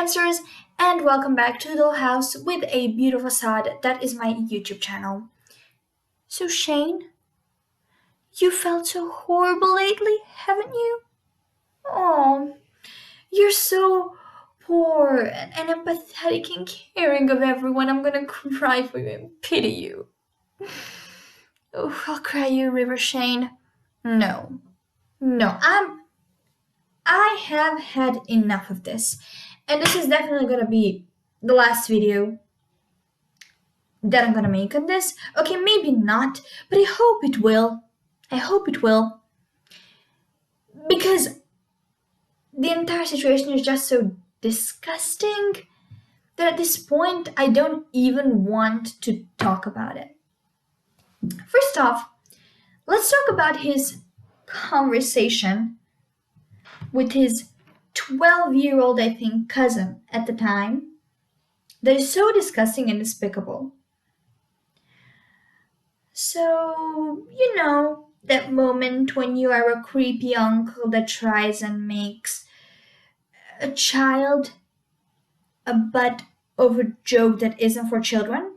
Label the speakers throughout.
Speaker 1: Cancers, and welcome back to Dollhouse with a beautiful facade. That is my YouTube channel. So, Shane, you felt so horrible lately, haven't you? Oh, you're so poor and empathetic and caring of everyone. I'm gonna cry for you and pity you. Oh, I'll cry you a river, Shane. No, no, I have had enough of this, and this is definitely gonna be the last video that I'm gonna make on this. Okay, maybe not, but I hope it will. I hope it will. Because the entire situation is just so disgusting that at this point I don't even want to talk about it. First off, let's talk about his conversation with his 12-year-old, I think, cousin at the time. That is so disgusting and despicable. So, that moment when you are a creepy uncle that tries and makes a child a butt of a joke that isn't for children?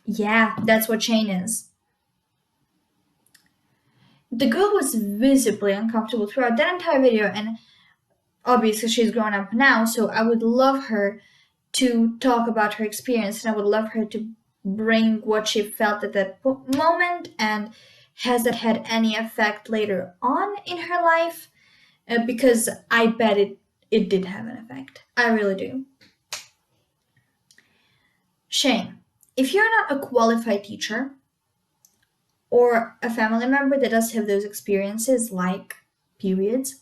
Speaker 1: Yeah, that's what Shane is. The girl was visibly uncomfortable throughout that entire video, and obviously she's grown up now, so I would love her to talk about her experience, and I would love her to bring what she felt at that moment, and has that had any effect later on in her life? Because I bet it did have an effect. I really do. Shane, if you're not a qualified teacher or a family member that does have those experiences like periods,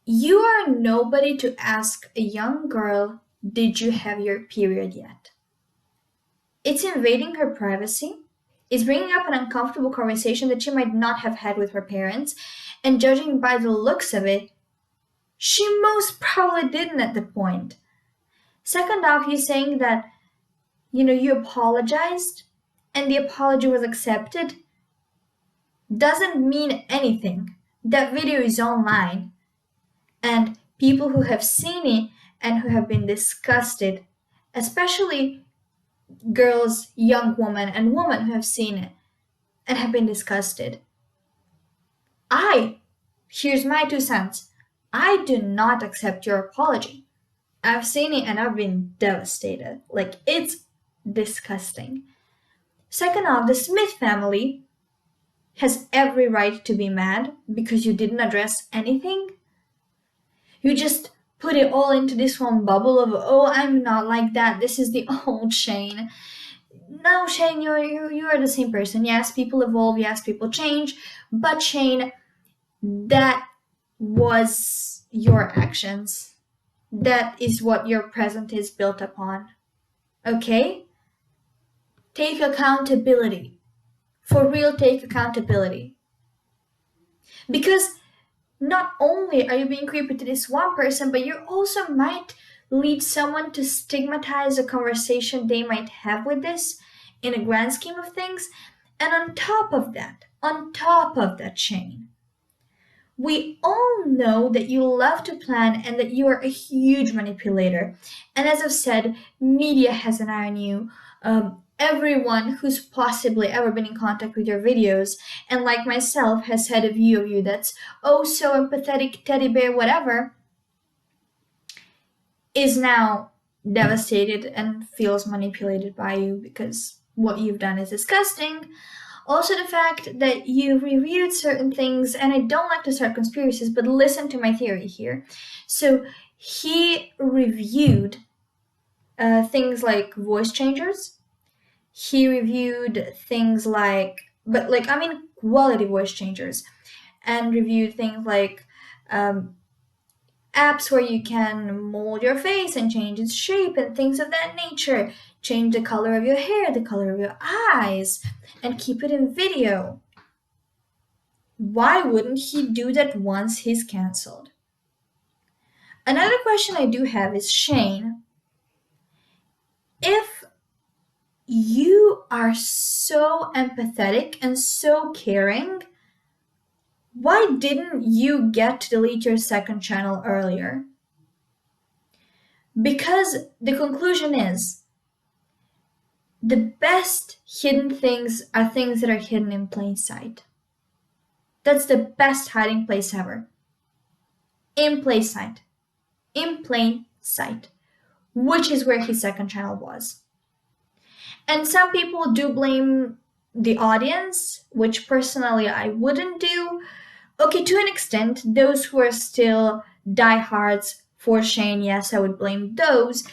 Speaker 1: you are nobody to ask a young girl, did you have your period yet? It's invading her privacy. It's bringing up an uncomfortable conversation that she might not have had with her parents, and judging by the looks of it, she most probably didn't at the point. Second off, you saying that, you apologized and the apology was accepted doesn't mean anything. That video is online, and people who have seen it and who have been disgusted, especially girls, young women, and women who have seen it and have been disgusted. Here's my 2 cents. I do not accept your apology. I've seen it and I've been devastated. Like, it's disgusting. Second off, the Smith family has every right to be mad because you didn't address anything. You just put it all into this one bubble of, oh, I'm not like that. This is the old Shane. No, Shane, you are the same person. Yes, people evolve. Yes, people change. But Shane, that was your actions. That is what your present is built upon. Okay? Take accountability. For real, take accountability. Because not only are you being creepy to this one person, but you also might lead someone to stigmatize a conversation they might have with this in a grand scheme of things. And on top of that, Shane, we all know that you love to plan and that you are a huge manipulator. And as I've said, media has an eye on you. Everyone who's possibly ever been in contact with your videos, and like myself, has had a view of you that's oh so empathetic, teddy bear, whatever, is now devastated and feels manipulated by you because what you've done is disgusting. Also, the fact that you reviewed certain things, and I don't like to start conspiracies, but listen to my theory here. So, he reviewed things like voice changers. He reviewed things like, quality voice changers, and reviewed things like apps where you can mold your face and change its shape and things of that nature. Change the color of your hair, the color of your eyes, and keep it in video. Why wouldn't he do that once he's cancelled? Another question I do have is, Shane, if you are so empathetic and so caring, why didn't you get to delete your second channel earlier? Because the conclusion is the best hidden things are things that are hidden in plain sight. That's the best hiding place ever. In plain sight. In plain sight. Which is where his second channel was. And some people do blame the audience, which personally I wouldn't do. Okay, to an extent, those who are still diehards for Shane, yes, I would blame those.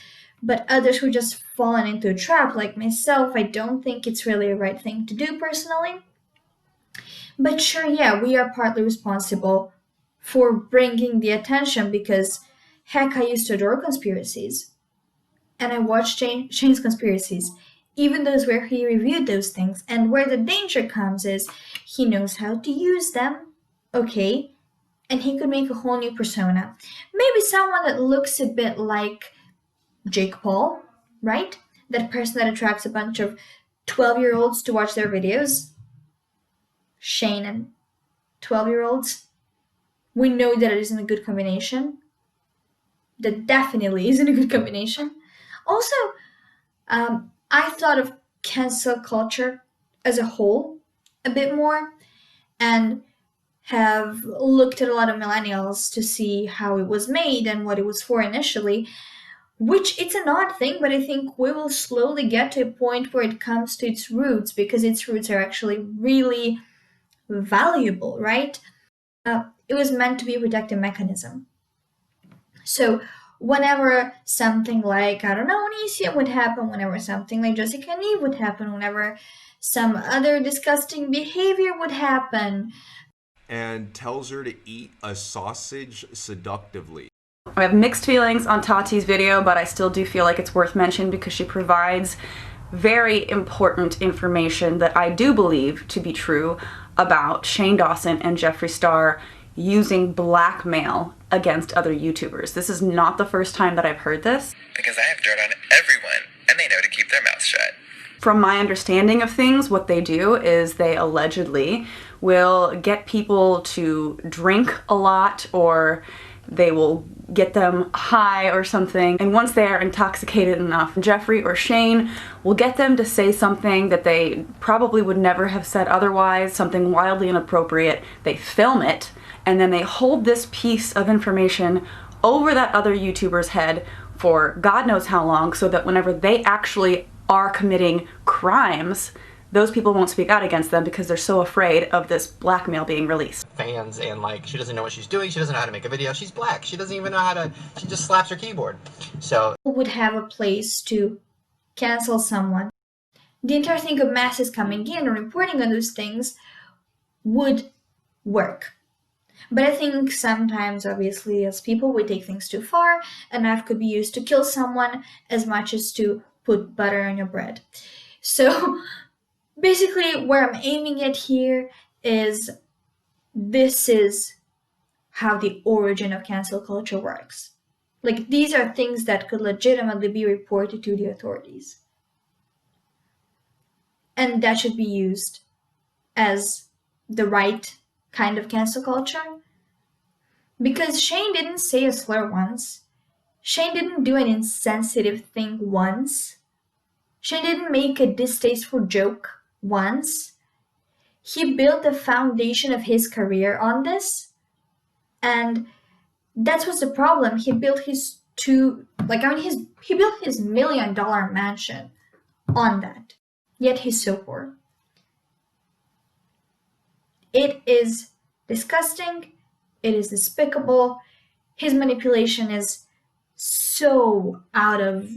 Speaker 1: But others who just fallen into a trap, like myself, I don't think it's really a right thing to do personally. But sure, yeah, we are partly responsible for bringing the attention because, heck, I used to adore conspiracies. And I watched Shane's conspiracies, even those where he reviewed those things. And where the danger comes is he knows how to use them, okay? And he could make a whole new persona. Maybe someone that looks a bit like Jake Paul, right? That person that attracts a bunch of 12-year-olds to watch their videos. Shane and 12-year-olds. We know that it isn't a good combination. That definitely isn't a good combination. Also, I thought of cancel culture as a whole a bit more and have looked at a lot of millennials to see how it was made and what it was for initially, which it's an odd thing, but I think we will slowly get to a point where it comes to its roots because its roots are actually really valuable, right? It was meant to be a protective mechanism. So whenever something like, I don't know, Onisia would happen, whenever something like Jessica and Eve would happen, whenever some other disgusting behavior would happen.
Speaker 2: And tells her to eat a sausage seductively.
Speaker 3: I have mixed feelings on Tati's video, but I still do feel like it's worth mentioning because she provides very important information that I do believe to be true about Shane Dawson and Jeffree Star using blackmail against other YouTubers. This is not the first time that I've heard this.
Speaker 4: Because I have dirt on everyone, and they know to keep their mouths shut.
Speaker 3: From my understanding of things, what they do is they allegedly will get people to drink a lot, or they will get them high or something, and once they are intoxicated enough, Jeffree or Shane will get them to say something that they probably would never have said otherwise, something wildly inappropriate. They film it, and then they hold this piece of information over that other YouTuber's head for God knows how long, so that whenever they actually are committing crimes, those people won't speak out against them because they're so afraid of this blackmail being released.
Speaker 5: Fans, and like, she doesn't know what she's doing, she doesn't know how to make a video, she's black, she doesn't even know how to, she just slaps her keyboard. So
Speaker 1: would have a place to cancel someone. The entire thing of masses coming in and reporting on those things would work. But I think sometimes, obviously, as people, we take things too far. A knife could be used to kill someone as much as to put butter on your bread. So basically, where I'm aiming at here is this is how the origin of cancel culture works. Like, these are things that could legitimately be reported to the authorities. And that should be used as the right kind of cancel culture. Because Shane didn't say a slur once. Shane didn't do an insensitive thing once. Shane didn't make a distasteful joke once. He built the foundation of his career on this. And that's what's the problem. He built his he built his $1 million mansion on that. Yet he's so poor. It is disgusting. It is despicable. His manipulation is so out of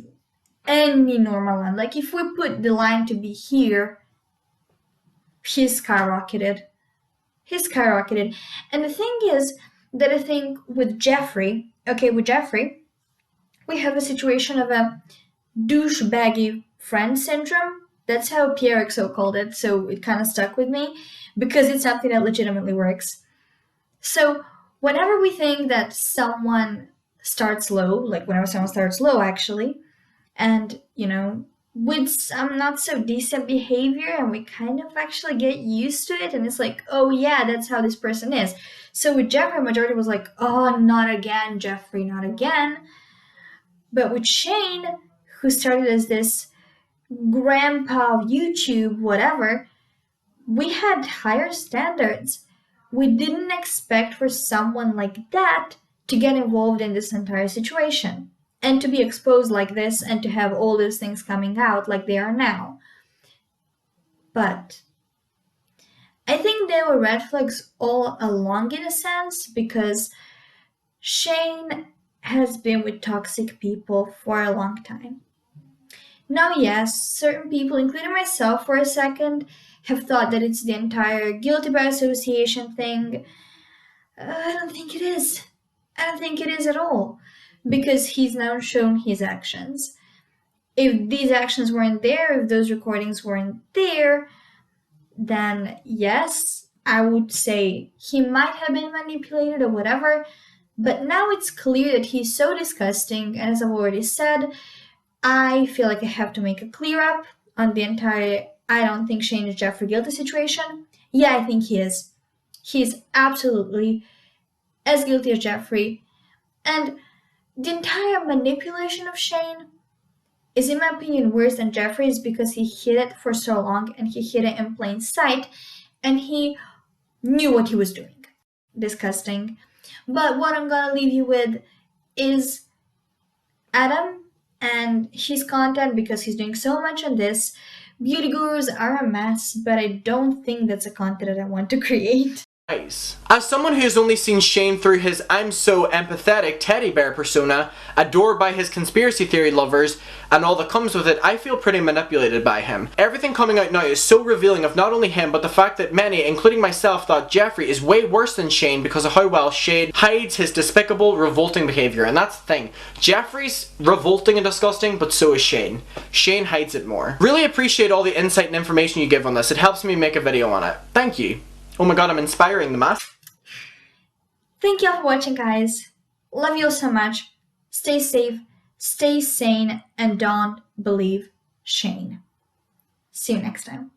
Speaker 1: any normal line. Like, if we put the line to be here, he's skyrocketed. He's skyrocketed. And the thing is that I think with Jeffree, we have a situation of a douchebaggy friend syndrome. That's how Pierre XO called it, so it kind of stuck with me because it's something that legitimately works. So whenever we think that someone starts low, like whenever someone starts low actually, and, with some not so decent behavior, and we kind of actually get used to it, and it's like, oh yeah, that's how this person is. So with Jeffree, majority was like, oh, not again, Jeffree, not again. But with Shane, who started as this grandpa of YouTube, whatever, we had higher standards. We didn't expect for someone like that to get involved in this entire situation and to be exposed like this and to have all those things coming out like they are now. But I think there were red flags all along in a sense because Shane has been with toxic people for a long time. Now, yes, certain people, including myself for a second, have thought that it's the entire guilty by association thing. I don't think it is. I don't think it is at all. Because he's now shown his actions. If these actions weren't there, if those recordings weren't there, then yes, I would say he might have been manipulated or whatever. But now it's clear that he's so disgusting, and as I've already said, I feel like I have to make a clear up on the entire I don't think Shane is Jeffrey guilty situation. Yeah, I think he is. He's absolutely as guilty as Jeffrey. And the entire manipulation of Shane is, in my opinion, worse than Jeffrey's because he hid it for so long and he hid it in plain sight and he knew what he was doing. Disgusting. But what I'm gonna leave you with is Adam and his content because he's doing so much on this. Beauty gurus are a mess, but I don't think that's a content that I want to create.
Speaker 6: Nice. As someone who has only seen Shane through his I'm so empathetic teddy bear persona, adored by his conspiracy theory lovers, and all that comes with it, I feel pretty manipulated by him. Everything coming out now is so revealing of not only him, but the fact that many, including myself, thought Jeffrey is way worse than Shane because of how well Shane hides his despicable, revolting behaviour. And that's the thing. Jeffrey's revolting and disgusting, but so is Shane. Shane hides it more. Really appreciate all the insight and information you give on this. It helps me make a video on it. Thank you. Oh my god, I'm inspiring the mass.
Speaker 1: Thank you all for watching, guys. Love you all so much. Stay safe, stay sane, and don't believe Shane. See you next time.